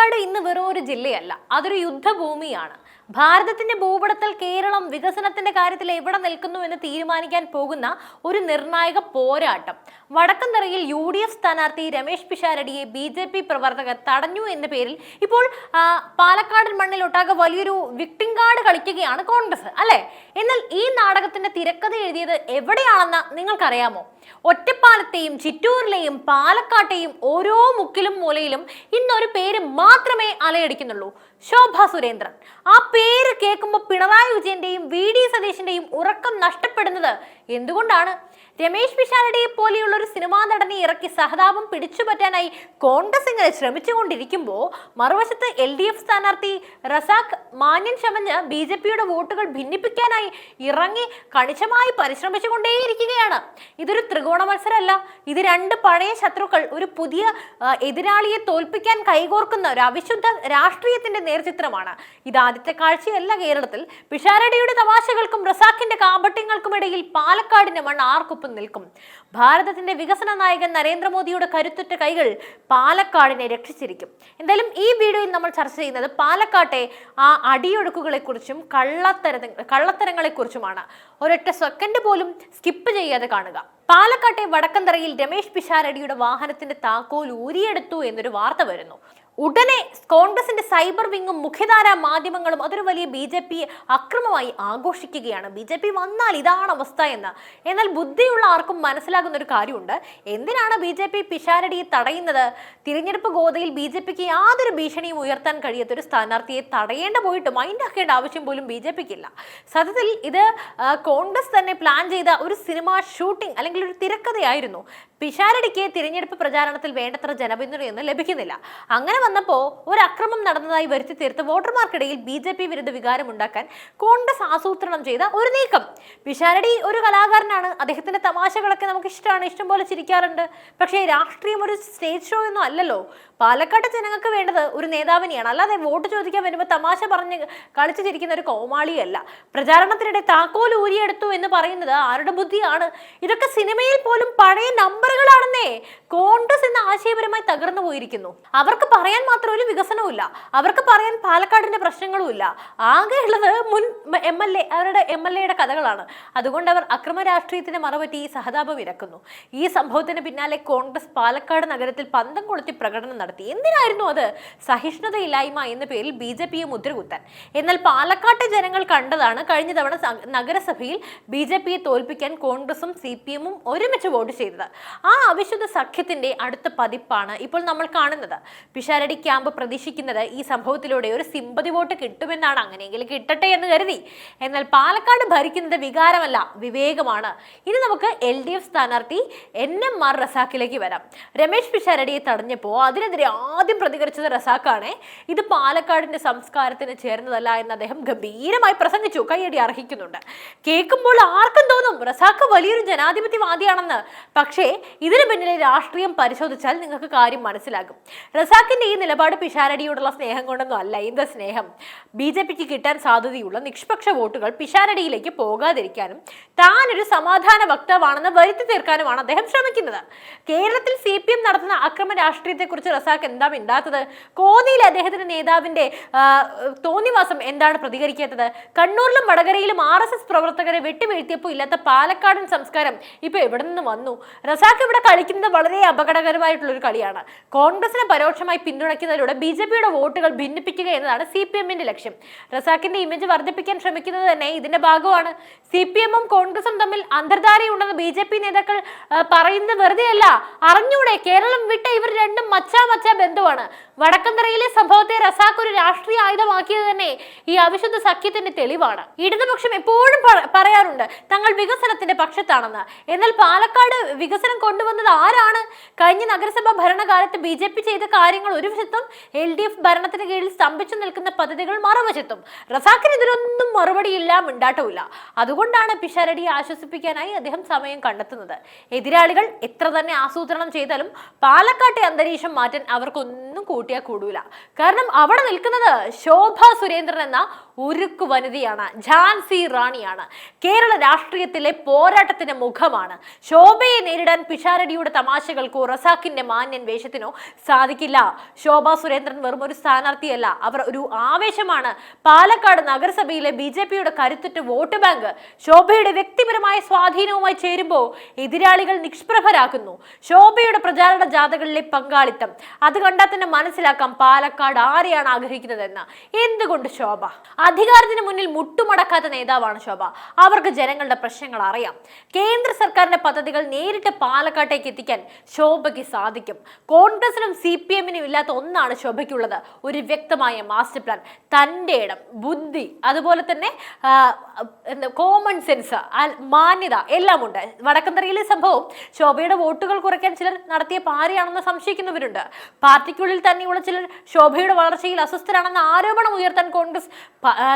പാലക്കാട് ഇന്ന് വെറും ഒരു ജില്ലയല്ല, അതൊരു യുദ്ധഭൂമിയാണ്. ഭാരതത്തിന്റെ ഭൂപടത്തിൽ കേരളം വികസനത്തിന്റെ കാര്യത്തിൽ എവിടെ നിൽക്കുന്നു എന്ന് തീരുമാനിക്കാൻ പോകുന്ന ഒരു നിർണായക പോരാട്ടം. വടക്കന്തറയിൽ UDF സ്ഥാനാർത്ഥി രമേശ് പിഷാരടിയെ BJP പ്രവർത്തകർ തടഞ്ഞു എന്ന പേരിൽ ഇപ്പോൾ പാലക്കാടൻ മണ്ണിൽ ഒട്ടാകെ വലിയൊരു വിക്ടിം കാർഡ് കളിക്കുകയാണ് കോൺഗ്രസ്, അല്ലെ? എന്നാൽ ഈ നാടകത്തിന്റെ തിരക്കഥ എഴുതിയത് എവിടെയാണെന്ന് നിങ്ങൾക്കറിയാമോ? ഒറ്റപ്പാലത്തെയും ചിറ്റൂരിലെയും പാലക്കാട്ടെയും ഓരോ മുക്കിലും മൂലയിലും ഇന്നൊരു പേര് മാത്രമേ അലയടിക്കുന്നുള്ളൂ: ശോഭ സുരേന്ദ്രൻ. ആ പേര് കേൾക്കുമ്പോൾ പിണറായി വിജയന്റെയും VD സതീശന്റെയും ഉറക്കം നഷ്ടപ്പെടുന്നത് എന്തുകൊണ്ടാണ്? രമേശ് പിഷാരടിയെ പോലെയുള്ള ഒരു സിനിമാ നടനെ ഇറക്കി സഹതാപം പിടിച്ചുപറ്റാനായി കോൺഗ്രസ് ഇങ്ങനെ ശ്രമിച്ചുകൊണ്ടിരിക്കുമ്പോൾ മറുവശത്ത് LDF സ്ഥാനാർത്ഥി റസാഖ് മാന്യൻ ചമഞ്ഞ് BJPയുടെ വോട്ടുകൾ ഭിന്നിപ്പിക്കാനായി ഇറങ്ങി കണിശമായി പരിശ്രമിച്ചുകൊണ്ടേയിരിക്കുകയാണ്. ഇതൊരു ത്രികോണ മത്സരമല്ല, ഇത് രണ്ട് പഴയ ശത്രുക്കൾ ഒരു പുതിയ എതിരാളിയെ തോൽപ്പിക്കാൻ കൈകോർക്കുന്ന ഒരു അവിശുദ്ധ രാഷ്ട്രീയത്തിന്റെ നേർചിത്രമാണ്. ഇത് ആദ്യത്തെ കാഴ്ചയല്ല കേരളത്തിൽ. പിഷാരടിയുടെ തമാശകൾക്കും റസാഖിന്റെ കാപട്യങ്ങൾക്കുമിടയിൽ പാലക്കാടിന്റെ മണ്ണ് ആർക്കൊപ്പം നിൽക്കും? ഭാരതത്തിന്റെ വികസന നായകൻ നരേന്ദ്രമോദിയുടെ കരുത്തുറ്റ കൈകൾ പാലക്കാടിനെ രക്ഷിച്ചിരിക്കും. എന്തായാലും ഈ വീഡിയോയിൽ നമ്മൾ ചർച്ച ചെയ്യുന്നത് പാലക്കാട്ടെ ആ അടിയൊഴുക്കുകളെ കുറിച്ചും കള്ളത്തരങ്ങളെ കുറിച്ചുമാണ്. ഒരൊറ്റ സെക്കൻഡ് പോലും സ്കിപ്പ് ചെയ്യാതെ കാണുക. പാലക്കാട്ടെ വടക്കന്തറയിൽ രമേശ് പിഷാരടിയുടെ വാഹനത്തിന്റെ താക്കോൽ ഊരിയെടുത്തു എന്നൊരു വാർത്ത വരുന്നു. ഉടനെ കോൺഗ്രസിന്റെ സൈബർ വിങ്ങും മുഖ്യധാരാ മാധ്യമങ്ങളും അതൊരു വലിയ BJP അക്രമമായി ആഘോഷിക്കുകയാണ്. BJP വന്നാൽ ഇതാണ് അവസ്ഥ എന്ന്. എന്നാൽ ബുദ്ധിയുള്ള ആർക്കും മനസ്സിലാകുന്ന ഒരു കാര്യമുണ്ട്. എന്തിനാണ് BJP പിഷാരടിയെ തടയുന്നത്? തിരഞ്ഞെടുപ്പ് ഗോതയിൽ BJPക്ക് യാതൊരു ഭീഷണിയും ഉയർത്താൻ കഴിയാത്ത ഒരു സ്ഥാനാർത്ഥിയെ തടയേണ്ട പോയിട്ട് മൈൻഡാക്കേണ്ട ആവശ്യം പോലും BJPക്കില്ല. സത്യത്തിൽ ഇത് കോൺഗ്രസ് തന്നെ പ്ലാൻ ചെയ്ത ഒരു സിനിമ ഷൂട്ടിംഗ് അല്ലെങ്കിൽ ഒരു തിരക്കഥയായിരുന്നു. പിഷാരടിക്ക് തിരഞ്ഞെടുപ്പ് പ്രചാരണത്തിൽ വേണ്ടത്ര ജനപിന്തുണയൊന്നും ലഭിക്കുന്നില്ല. അങ്ങനെ വന്നപ്പോൾ ഒരു അക്രമം നടന്നതായി വരുത്തി തീർത്ത് വോട്ടർമാർക്കിടയിൽ BJP വിരുദ്ധ വികാരം ഉണ്ടാക്കാൻ കോൺഗ്രസ് ആസൂത്രണം ചെയ്ത ഒരു നീക്കം. പിഷാരടി ഒരു കലാകാരനാണ്, അദ്ദേഹത്തിന്റെ തമാശകളൊക്കെ നമുക്ക് ഇഷ്ടമാണ്, ഇഷ്ടം പോലെ ചിരിക്കാറുണ്ട്. പക്ഷേ രാഷ്ട്രീയം ഒരു സ്റ്റേജ് ഷോ ഒന്നും അല്ലല്ലോ. പാലക്കാട്ടെ ജനങ്ങൾക്ക് വേണ്ടത് ഒരു നേതാവിനെയാണ്, അല്ലാതെ വോട്ട് ചോദിക്കാൻ വരുമ്പോൾ തമാശ പറഞ്ഞ് കളിച്ചു ചിരിക്കുന്ന ഒരു കോമാളിയല്ല. പ്രചാരണത്തിനിടെ താക്കോൽ ഊരിയെടുത്തു എന്ന് പറയുന്നത് ആരുടെ ബുദ്ധിയാണ്? ഇതൊക്കെ സിനിമയിൽ പോലും പഴയ നമ്പറുകളാണെന്നേ. കോൺഗ്രസ് എന്ന ആശയപരമായി തകർന്നു പോയിരിക്കുന്നു. അവർക്ക് പറയാൻ മാത്രം ഒരു വികസനവും ഇല്ല, അവർക്ക് പറയാൻ പാലക്കാടിന്റെ പ്രശ്നങ്ങളും ഇല്ല. ആകെ ഉള്ളത് മുൻ അവരുടെ MLA കഥകളാണ്. അതുകൊണ്ട് അവർ അക്രമ രാഷ്ട്രീയത്തിന് മറപറ്റി ഈ സഹതാപം ഇറക്കുന്നു. ഈ സംഭവത്തിന് പിന്നാലെ കോൺഗ്രസ് പാലക്കാട് നഗരത്തിൽ പന്തം കൊളുത്തി പ്രകടനം നടത്തി. എന്തിനായിരുന്നു അത്? സഹിഷ്ണുതയില്ലായ്മ എന്ന പേരിൽ BJPയെ മുദ്രകുത്താൻ. എന്നാൽ പാലക്കാട്ടെ ജനങ്ങൾ കണ്ടതാണ് കഴിഞ്ഞ തവണ നഗരസഭയിൽ BJPയെ തോൽപ്പിക്കാൻ കോൺഗ്രസും CPM-ഉം ഒരുമിച്ച് വോട്ട് ചെയ്തത്. ആ അവിശുദ്ധ സഖ്യത്തിന്റെ അടുത്ത പതിപ്പാണ് ഇപ്പോൾ നമ്മൾ കാണുന്നത്. പിഷാരടി ക്യാമ്പ് പ്രതീക്ഷിക്കുന്നത് ഈ സംഭവത്തിലൂടെ ഒരു സിമ്പതി വോട്ട് കിട്ടുമെന്നാണ്. അങ്ങനെയെങ്കിലും കിട്ടട്ടെ എന്ന് കരുതി. എന്നാൽ പാലക്കാട് ഭരിക്കുന്നത് വികാരമല്ല, വിവേകമാണ്. ഇനി നമുക്ക് LDF സ്ഥാനാർത്ഥി NMR റസാഖിലേക്ക് വരാം. രമേശ് പിഷാരടിയെ തടഞ്ഞപ്പോൾ അതിനെതിരെ ആദ്യം പ്രതികരിച്ചത് റസാഖാണ്. ഇത് പാലക്കാടിന്റെ സംസ്കാരത്തിന് ചേർന്നതല്ല എന്ന് അദ്ദേഹം ഗംഭീരമായി പ്രസംഗിച്ചു. കയ്യടി അർഹിക്കുന്നുണ്ട്. കേൾക്കുമ്പോൾ ആർക്കും തോന്നും റസാഖ് വലിയൊരു ജനാധിപത്യവാദിയാണെന്ന്. പക്ഷേ ഇതിന് പിന്നിലെ രാഷ്ട്രീയം പരിശോധിച്ചാൽ നിങ്ങൾക്ക് കാര്യം മനസ്സിലാകും. റസാഖിന്റെ ഈ നിലപാട് പിഷാരടിയോടുള്ള സ്നേഹം കൊണ്ടൊന്നും അല്ല. എന്ത് സ്നേഹം? BJPക്ക് കിട്ടാൻ സാധ്യതയുള്ള നിഷ്പക്ഷ വോട്ടുകൾ പിഷാരടിയിലേക്ക് പോകാതിരിക്കാനും താനൊരു സമാധാന വക്താവാണെന്ന് വരുത്തി തീർക്കാനുമാണ് അദ്ദേഹം ശ്രമിക്കുന്നത്. കേരളത്തിൽ CPM നടത്തുന്ന അക്രമ രാഷ്ട്രീയത്തെക്കുറിച്ച് റസാഖ് എന്താ മിണ്ടാത്തത്? കോന്നിയിൽ അദ്ദേഹത്തിന്റെ നേതാവിന്റെ തോന്നിവാസം എന്താണ് പ്രതികരിക്കാത്തത്? കണ്ണൂരിലും വടകരയിലും RSS പ്രവർത്തകരെ വെട്ടിവീഴ്ത്തിയപ്പോൾ ഇല്ലാത്ത പാലക്കാടൻ സംസ്കാരം ഇപ്പൊ എവിടെ നിന്ന് വന്നു? റസാഖ് ഇവിടെ കളിക്കുന്നത് വളരെ അപകടകരമായിട്ടുള്ള ഒരു കളിയാണ്. കോൺഗ്രസിനെ പരോക്ഷമായി പിന്തുണയ്ക്കുന്നതിലൂടെ BJPയുടെ വോട്ടുകൾ ഭിന്നിപ്പിക്കുക എന്നതാണ് CPM-ന്റെ ലക്ഷ്യം. റസാഖിന്റെ ഇമേജ് വർദ്ധിപ്പിക്കാൻ ശ്രമിക്കുന്നത് തന്നെ ഇതിന്റെ ഭാഗമാണ്. CPM-ഉം കോൺഗ്രസും തമ്മിൽ അന്തർധാരയുണ്ടെന്ന് BJP നേതാക്കൾ പറയുന്നത് വെറുതെയല്ല. അറിഞ്ഞൂടെ? കേരളം വിട്ട ഇവർ രണ്ടും മച്ചാ ബന്ധുവാണ്. വടക്കന്തറയിലെ സംഭവത്തെ റസാഖ് ഒരു രാഷ്ട്രീയ ആയുധമാക്കിയത് തന്നെ ഈ അവിശുദ്ധ സഖ്യത്തിന്റെ തെളിവാണ്. ഇടതുപക്ഷം എപ്പോഴും പറയാറുണ്ട് തങ്ങൾ വികസനത്തിന്റെ പക്ഷത്താണെന്ന്. എന്നാൽ പാലക്കാട് വികസനം കൊണ്ടുവന്നത് ആരാണ്? കഴിഞ്ഞ നഗരസഭാ ഭരണകാലത്ത് BJP ചെയ്ത കാര്യങ്ങൾ ഒരു വശത്തും LDF ഭരണത്തിന് കീഴിൽ സ്തംഭിച്ചു നിൽക്കുന്ന പദ്ധതികൾ മറുവശത്തും. റസാഖിന് ഇതിലൊന്നും മറുപടിയില്ല, മിണ്ടാട്ടമില്ല. അതുകൊണ്ടാണ് പിഷാരടിയെ ആശ്വസിപ്പിക്കാനായി അദ്ദേഹം സമയം കണ്ടെത്തുന്നത്. എതിരാളികൾ എത്ര തന്നെ ആസൂത്രണം ചെയ്താലും പാലക്കാട്ടെ അന്തരീക്ഷം മാറ്റാൻ അവർക്കൊന്നും ഒന്നും കൂട്ടിയാൽ കൂടൂല. കാരണം അവിടെ നിൽക്കുന്നത് ശോഭ സുരേന്ദ്രൻ എന്ന ഉരുക്കു വനിതയാണ്, ഝാൻസി റാണിയാണ്. കേരള രാഷ്ട്രീയത്തിലെ പോരാട്ടത്തിന്റെ മുഖമാണ്. ശോഭയെ നേരിടാൻ പിഷാരടിയുടെ തമാശകൾക്കോ റസാഖിന്റെ മാന്യൻ വേഷത്തിനോ സാധിക്കില്ല. ശോഭ സുരേന്ദ്രൻ വെറും ഒരു സ്ഥാനാർത്ഥിയല്ല, അവർ ഒരു ആവേശമാണ്. പാലക്കാട് നഗരസഭയിലെ BJPയുടെ കരുത്തുറ്റ വോട്ട് ബാങ്ക് ശോഭയുടെ വ്യക്തിപരമായ സ്വാധീനവുമായി ചേരുമ്പോൾ എതിരാളികൾ നിഷ്പ്രഭരാക്കുന്നു. ശോഭയുടെ പ്രചാരണ ജാഥകളിലെ പങ്കാളിത്തം അത് കണ്ടാൽ തന്നെ മനസ്സിലാക്കാം പാലക്കാട് ആരെയാണ് ആഗ്രഹിക്കുന്നതെന്ന്. എന്തുകൊണ്ട് ശോഭ? അധികാരത്തിന് മുന്നിൽ മുട്ടുമടക്കാത്ത നേതാവാണ് ശോഭ. അവർക്ക് ജനങ്ങളുടെ പ്രശ്നങ്ങൾ അറിയാം. കേന്ദ്ര സർക്കാരിന്റെ പദ്ധതികൾ നേരിട്ട് പാലക്കാട്ടേക്ക് എത്തിക്കാൻ ശോഭയ്ക്ക് സാധിക്കും. കോൺഗ്രസിനും CPM-നും ഇല്ലാത്ത ഒന്നാണ് ശോഭയ്ക്കുള്ളത്, ഒരു വ്യക്തമായ മാസ്റ്റർ പ്ലാൻ, തന്റെ ഇടം, ബുദ്ധി, അതുപോലെ തന്നെ കോമൺ സെൻസ്, മാന്യത എല്ലാം ഉണ്ട്. വടക്കന്തറയിലെ സംഭവം ശോഭയുടെ വോട്ടുകൾ കുറയ്ക്കാൻ ചിലർ നടത്തിയ പാരയാണെന്ന് സംശയിക്കുന്നവരുണ്ട്. പാർട്ടിക്കുള്ളിൽ തന്നെയുള്ള ചിലർ ശോഭയുടെ വളർച്ചയിൽ അസ്വസ്ഥരാണെന്ന ആരോപണം ഉയർത്താൻ കോൺഗ്രസ്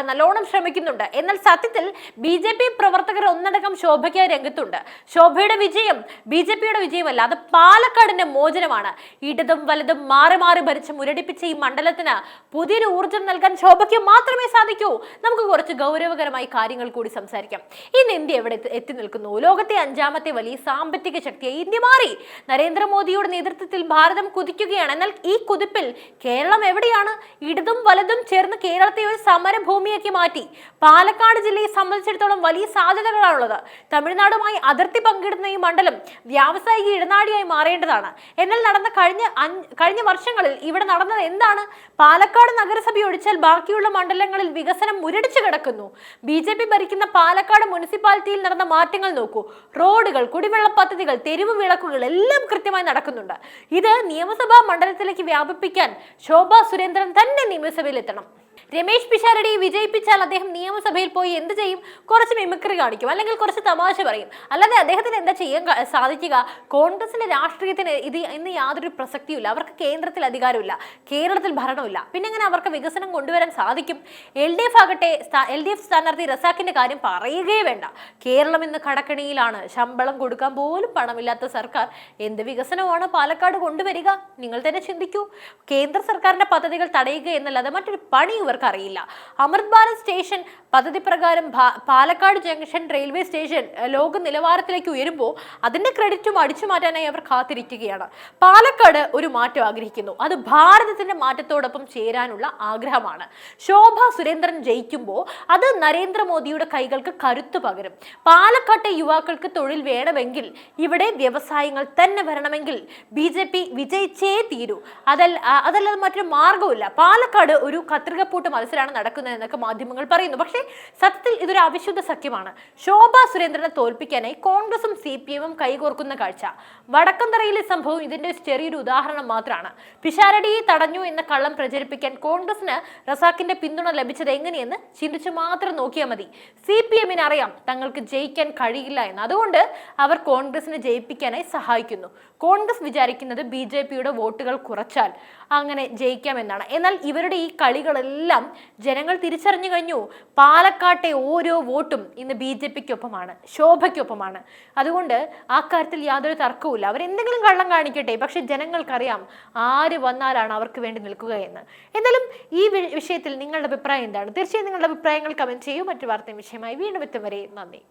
നല്ലോണം ശ്രമിക്കുന്നുണ്ട്. എന്നാൽ സത്യത്തിൽ BJP പ്രവർത്തകർ ഒന്നടങ്കം ശോഭയ്ക്കായി രംഗത്തുണ്ട്. ശോഭയുടെ വിജയം BJPയുടെ വിജയമല്ല, അത് പാലക്കാടിന്റെ മോചനമാണ്. ഇടതും വലതും മാറി മാറി ഭരിച്ച് മുരടിപ്പിച്ച ഈ മണ്ഡലത്തിന് പുതിയൊരു ഊർജ്ജം നൽകാൻ ശോഭയ്ക്ക് മാത്രമേ സാധിക്കൂ. നമുക്ക് കുറച്ച് ഗൗരവകരമായ കാര്യങ്ങൾ കൂടി സംസാരിക്കാം. ഇന്ന് ഇന്ത്യ എവിടെ എത്തി നിൽക്കുന്നു? ലോകത്തെ 5ാമത്തെ വലിയ സാമ്പത്തിക ശക്തിയായി ഇന്ത്യ മാറി. നരേന്ദ്രമോദിയുടെ നേതൃത്വത്തിൽ ഭാരതം കുതിക്കുകയാണ്. എന്നാൽ ഈ കുതിപ്പിൽ കേരളം എവിടെയാണ്? ഇടതും വലതും ചേർന്ന് കേരളത്തെ ഒരു സമരഭൂമിയാക്കി മാറ്റി. പാലക്കാട് ജില്ലയെ സംബന്ധിച്ചിടത്തോളം വലിയ സാധ്യതകളാണുള്ളത്. തമിഴ്നാടുമായി അതിർത്തി പങ്കിടുന്ന ഈ മണ്ഡലം വ്യാവസായിക ഇടനാഴിയായി മാറേണ്ടതാണ്. എന്നാൽ നടന്ന കഴിഞ്ഞ വർഷങ്ങളിൽ ഇവിടെ നടന്നത് എന്താണ്? പാലക്കാട് നഗരസഭ ഒഴിച്ചാൽ ബാക്കിയുള്ള മണ്ഡലങ്ങളിൽ വികസനം മുരടിച്ചു കിടക്കുന്നു. BJP ഭരിക്കുന്ന പാലക്കാട് മുനിസിപ്പാലിറ്റിയിൽ നടന്ന മാറ്റങ്ങൾ നോക്കൂ. റോഡുകൾ, കുടിവെള്ള പദ്ധതികൾ, തെരുവ് വിളക്കുകൾ എല്ലാം കൃത്യമായി നടക്കുന്നുണ്ട്. ഇത് നിയമസഭാ മണ്ഡലത്തിലേക്ക് വ്യാപിപ്പിക്കാൻ ശോഭ സുരേന്ദ്രൻ തന്നെ നിയമസഭയിൽ എത്തണം. രമേശ് പിഷാരടിയെ വിജയിപ്പിച്ചാൽ അദ്ദേഹം നിയമസഭയിൽ പോയി എന്ത് ചെയ്യും? കുറച്ച് മിമിക്രി കാണിക്കും, അല്ലെങ്കിൽ കുറച്ച് തമാശ പറയും. അല്ലാതെ അദ്ദേഹത്തിന് എന്താ ചെയ്യാൻ സാധിക്കുക? കോൺഗ്രസിന്റെ രാഷ്ട്രീയത്തിന് ഇന്ന് യാതൊരു പ്രസക്തിയുമില്ല. അവർക്ക് കേന്ദ്രത്തിൽ അധികാരമില്ല, കേരളത്തിൽ ഭരണമില്ല. പിന്നെ എങ്ങനെ അവർക്ക് വികസനം കൊണ്ടുവരാൻ സാധിക്കും? LDF ആകട്ടെ, LDF സ്ഥാനാർത്ഥി റസാഖിന്റെ കാര്യം പറയുകയേ വേണ്ട. കേരളം ഇന്ന് കടക്കണിയിലാണ്. ശമ്പളം കൊടുക്കാൻ പോലും പണമില്ലാത്ത സർക്കാർ എന്ത് വികസനമാണ് പാലക്കാട് കൊണ്ടുവരിക? നിങ്ങൾ തന്നെ ചിന്തിക്കൂ. കേന്ദ്ര സർക്കാരിന്റെ പദ്ധതികൾ തടയുക എന്നല്ലാതെ മറ്റൊരു പണി ഇവർക്ക് അറിയില്ല. അമൃത് ഭാരത് സ്റ്റേഷൻ പദ്ധതി പ്രകാരം പാലക്കാട് ജംഗ്ഷൻ റെയിൽവേ സ്റ്റേഷൻ ലോക നിലവാരത്തിലേക്ക് ഉയരുമ്പോൾ അതിന്റെ ക്രെഡിറ്റും അടിച്ചു മാറ്റാനായി അവർ കാത്തിരിക്കുകയാണ്. പാലക്കാട് ഒരു മാറ്റം ആഗ്രഹിക്കുന്നു. അത് ഭാരതത്തിന്റെ മാറ്റത്തോടൊപ്പം ചേരാനുള്ള ആഗ്രഹമാണ്. ശോഭ സുരേന്ദ്രൻ ജയിക്കുമ്പോൾ അത് നരേന്ദ്രമോദിയുടെ കൈകൾക്ക് കരുത്തു പകരും. പാലക്കാട്ടെ യുവാക്കൾക്ക് തൊഴിൽ വേണമെങ്കിൽ, ഇവിടെ വ്യവസായങ്ങൾ തന്നെ വരണമെങ്കിൽ BJP വിജയിച്ചേ തീരൂ. അതല്ലാതെ മറ്റൊരു മാർഗമില്ല. പാലക്കാട് ഒരു കത്രികപ്പൂട്ട് മത്സരമാണ് നടക്കുന്നത് എന്നൊക്കെ മാധ്യമങ്ങൾ പറയുന്നു. പക്ഷേ സത്യത്തിൽ ഇതൊരു അവിശുദ്ധ സഖ്യമാണ്. ശോഭ സുരേന്ദ്രനെ തോൽപ്പിക്കാനായി കോൺഗ്രസും CPM-ഉം കൈകോർക്കുന്ന കാഴ്ച. വടക്കന്തറയിലെ സംഭവം ഇതിന്റെ ചെറിയൊരു ഉദാഹരണം മാത്രമാണ്. പിഷാരടിയെ തടഞ്ഞു എന്ന കള്ളം പ്രചരിപ്പിക്കാൻ കോൺഗ്രസിന് റസാഖിന്റെ പിന്തുണ ലഭിച്ചത് എങ്ങനെയെന്ന് ചിന്തിച്ചു മാത്രം നോക്കിയാൽ മതി. CPM-ന് അറിയാം തങ്ങൾക്ക് ജയിക്കാൻ കഴിയില്ല എന്ന്. അതുകൊണ്ട് അവർ കോൺഗ്രസിനെ ജയിപ്പിക്കാനായി സഹായിക്കുന്നു. കോൺഗ്രസ് വിചാരിക്കുന്നത് BJPയുടെ വോട്ടുകൾ കുറച്ചാൽ അങ്ങനെ ജയിക്കാമെന്നാണ്. എന്നാൽ ഇവരുടെ ഈ കളികളെല്ലാം ജനങ്ങൾ തിരിച്ചറിഞ്ഞു കഴിഞ്ഞു. പാലക്കാട്ടെ ഓരോ വോട്ടും ഇന്ന് BJPക്കൊപ്പമാണ്, ശോഭയ്ക്കൊപ്പമാണ്. അതുകൊണ്ട് ആ കാര്യത്തിൽ യാതൊരു തർക്കവുമില്ല. അവരെന്തെങ്കിലും കള്ളം കാണിക്കട്ടെ, പക്ഷെ ജനങ്ങൾക്കറിയാം ആര് വന്നാലാണ് അവർക്ക് വേണ്ടി നിൽക്കുക എന്ന്. എന്നാലും ഈ വിഷയത്തിൽ നിങ്ങളുടെ അഭിപ്രായം എന്താണ്? തീർച്ചയായും നിങ്ങളുടെ അഭിപ്രായങ്ങൾ കമന്റ് ചെയ്യൂ. മറ്റു വാർത്തയും വിഷയമായി വീണ്ടും എത്തും വരെ നന്ദി.